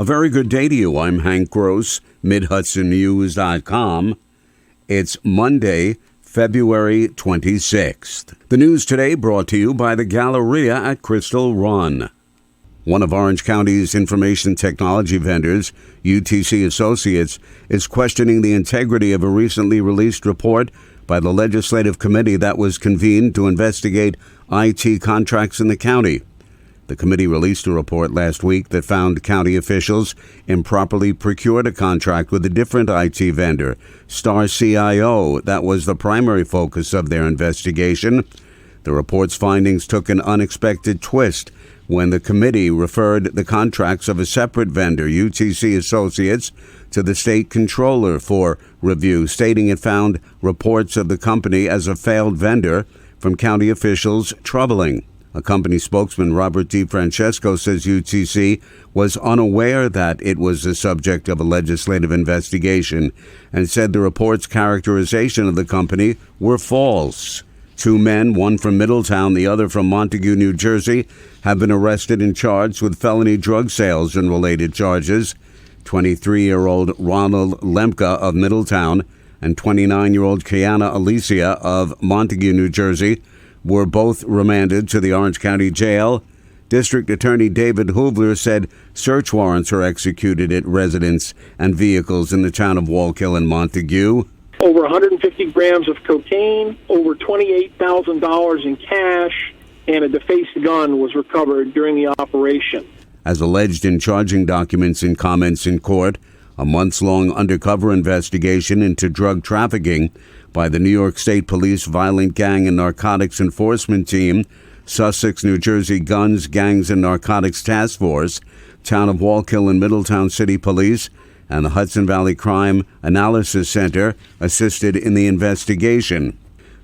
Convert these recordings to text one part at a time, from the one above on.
A very good day to you. I'm Hank Gross, MidHudsonNews.com. It's Monday, February 26th. The news today brought to you by the Galleria at Crystal Run. One of Orange County's information technology vendors, UTC Associates, is questioning the integrity of a recently released report by the legislative committee that was convened to investigate IT contracts in the county. The committee released a report last week that found county officials improperly procured a contract with a different IT vendor, Star CIO. That was the primary focus of their investigation. The report's findings took an unexpected twist when the committee referred the contracts of a separate vendor, UTC Associates, to the state controller for review, stating it found reports of the company as a failed vendor from county officials troubling. A company spokesman, Robert DeFrancesco, says UTC was unaware that it was the subject of a legislative investigation and said the report's characterization of the company were false. Two men, one from Middletown, the other from Montague, New Jersey, have been arrested and charged with felony drug sales and related charges. 23-year-old Ronald Lemka of Middletown and 29-year-old Kiana Alicia of Montague, New Jersey, were both remanded to the Orange County Jail. District Attorney David Hoovler said search warrants are executed at residents and vehicles in the town of Wallkill and Montague. Over 150 grams of cocaine, over $28,000 in cash, and a defaced gun was recovered during the operation. As alleged in charging documents and comments in court, a months-long undercover investigation into drug trafficking by the New York State Police Violent Gang and Narcotics Enforcement Team, Sussex, New Jersey Guns, Gangs, and Narcotics Task Force, Town of Wallkill and Middletown City Police, and the Hudson Valley Crime Analysis Center assisted in the investigation.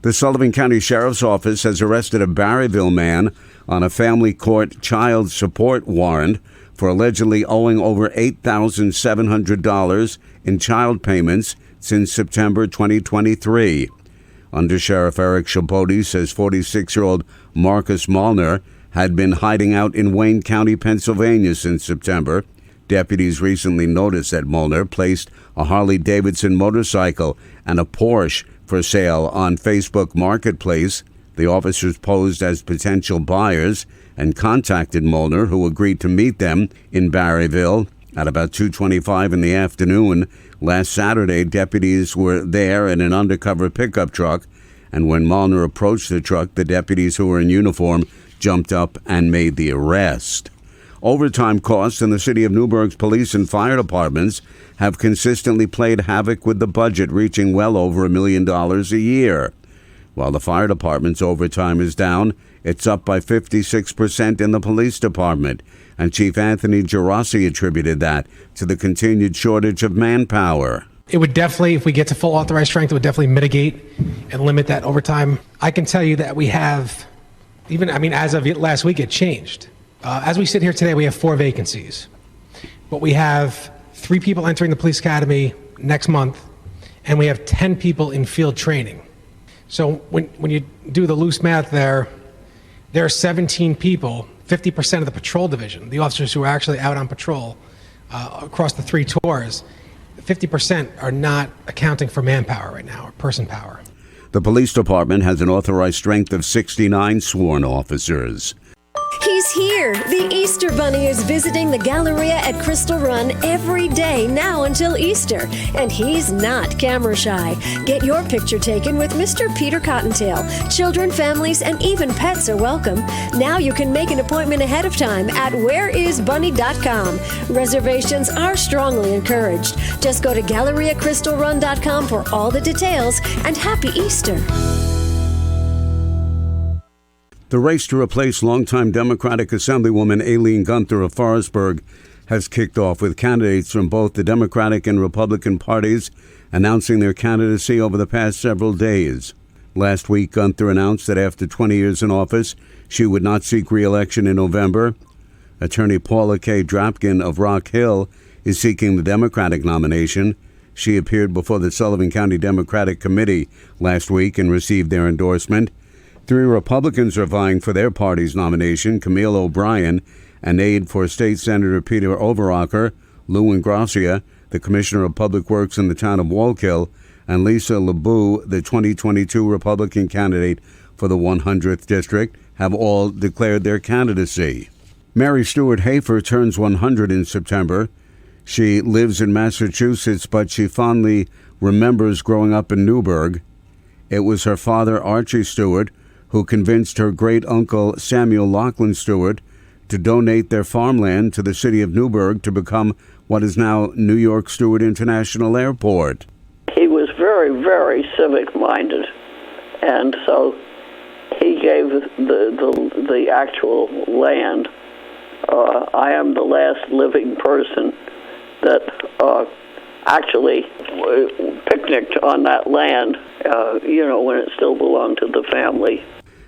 The Sullivan County Sheriff's Office has arrested a Barryville man on a family court child support warrant for allegedly owing over $8,700 in child payments since September 2023. Under Sheriff Eric Chapote says 46-year-old Marcus Malner had been hiding out in Wayne County, Pennsylvania since September. Deputies recently noticed that Malner placed a Harley-Davidson motorcycle and a Porsche for sale on Facebook Marketplace. The officers posed as potential buyers and contacted Molnar, who agreed to meet them in Barryville at about 2:25 in the afternoon. Last Saturday, deputies were there in an undercover pickup truck, and when Molnar approached the truck, the deputies who were in uniform jumped up and made the arrest. Overtime costs in the city of Newburgh's police and fire departments have consistently played havoc with the budget, reaching well over $1 million a year. While the fire department's overtime is down, it's up by 56% in the police department, and Chief Anthony Gerasi attributed that to the continued shortage of manpower. It would definitely, if we get to full authorized strength, it would definitely mitigate and limit that overtime. I can tell you that we have, as of last week, it changed. As we sit here today, we have 4 vacancies, but we have 3 people entering the police academy next month, and we have 10 people in field training. So when you do the loose math there are 17 people, 50% of the patrol division, the officers who are actually out on patrol across the 3 tours, 50% are not accounting for manpower right now, or person power. The police department has an authorized strength of 69 sworn officers. He's here. The Easter Bunny is visiting the Galleria at Crystal Run every day now until Easter. And he's not camera shy. Get your picture taken with Mr. Peter Cottontail. Children, families, and even pets are welcome. Now you can make an appointment ahead of time at whereisbunny.com. Reservations are strongly encouraged. Just go to GalleriaCrystalRun.com for all the details, and happy Easter. The race to replace longtime Democratic Assemblywoman Aileen Gunther of Forestburg has kicked off, with candidates from both the Democratic and Republican parties announcing their candidacy over the past several days. Last week, Gunther announced that after 20 years in office, she would not seek re-election in November. Attorney Paula K. Drapkin of Rock Hill is seeking the Democratic nomination. She appeared before the Sullivan County Democratic Committee last week and received their endorsement. 3 Republicans are vying for their party's nomination: Camille O'Brien An aide for State Senator Peter Overacker, Lou Ingrassia, the Commissioner of Public Works in the town of Wallkill, and Lisa LeBeau, the 2022 Republican candidate for the 100th District, have all declared their candidacy. Mary Stuart Hafer turns 100 in September. She lives in Massachusetts, but she fondly remembers growing up in Newburgh. It was her father, Archie Stewart, who convinced her great-uncle Samuel Laughlin Stewart to donate their farmland to the city of Newburgh to become what is now New York Stewart International Airport. He was very, very civic-minded, and so he gave the actual land. I am the last living person that actually picnicked on that land, when it still belonged to the family.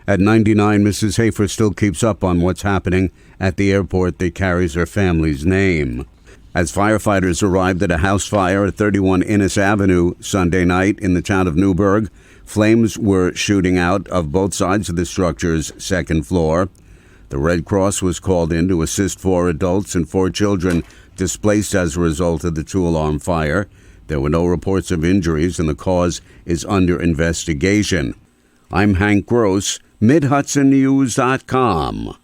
At 99, Mrs. Hafer still keeps up on what's happening at the airport that carries her family's name. As firefighters arrived at a house fire at 31 Innes Avenue Sunday night in the town of Newburgh, flames were shooting out of both sides of the structure's second floor. The Red Cross was called in to assist 4 adults and 4 children displaced as a result of the 2-alarm fire. There were no reports of injuries, and the cause is under investigation. I'm Hank Gross, MidHudsonNews.com.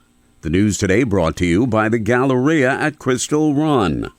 The news today brought to you by the Galleria at Crystal Run.